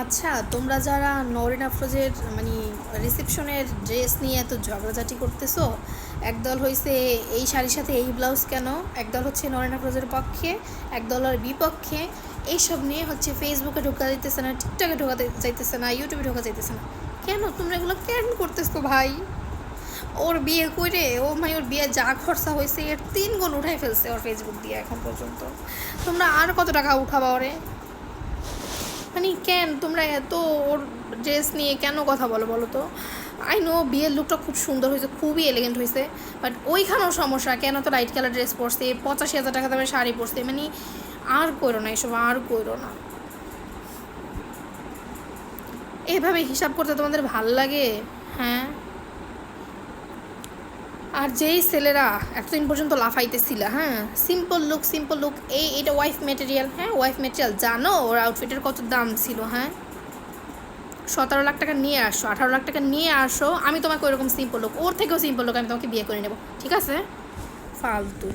আচ্ছা, তোমরা যারা নওরিন আফরোজের মানে রিসেপশনের ড্রেস নিয়ে এত ঝগড়াঝাটি করতেছো, একদল হয়েছে এই শাড়ির সাথে এই ব্লাউজ কেন, একদল হচ্ছে নওরিন আফরোজের পক্ষে, একদল আর বিপক্ষে, এইসব নিয়ে হচ্ছে ফেসবুকে ঢোকা যাইতেছে না, টিকটকে ঢোকা যাইতেছে না, ইউটিউবে ঢোকা যাইতেছে না। কেন তোমরা এগুলো কেন করতেছো ভাই? ওর বিয়ে করে ওর বিয়ে যা খরচা হয়েছে এর 3 গুণ উঠাই ফেলছে ওর ফেসবুক দিয়ে এখন পর্যন্ত। তোমরা আর কত টাকা উঠাবা ওরে? মানে কেন তোমরা এত ওর ড্রেস নিয়ে কেন কথা বলো বলো তো? আই নো বিয়ের লুকটা খুব সুন্দর হয়েছে, খুবই এলিগেন্ট হয়েছে, বাট ওইখানেও সমস্যা। কেন তো লাইট কালার ড্রেস পরছে, 85,000 টাকা দামের শাড়ি পরছে, মানে আর করো না এসব, আর করো না। এভাবে হিসাব করতে তোমাদের ভাল লাগে? হ্যাঁ। আর যেই ছেলেরা এতদিন পর্যন্ত লাফাইতেছিল, হ্যাঁ সিম্পল লুক সিম্পল লুক, এটা ওয়াইফ মেটেরিয়াল, হ্যাঁ ওয়াইফ মেটেরিয়াল, জানো ওর আউটফিটের কত দাম ছিল? হ্যাঁ 17 লাখ টাকা নিয়ে আসো, 18 লাখ টাকা নিয়ে আসো, আমি তোমাকে ওইরকম সিম্পল লুক, ওর থেকেও সিম্পল লুক আমি তোমাকে বিয়ে করে নেবো, ঠিক আছে? ফালতু।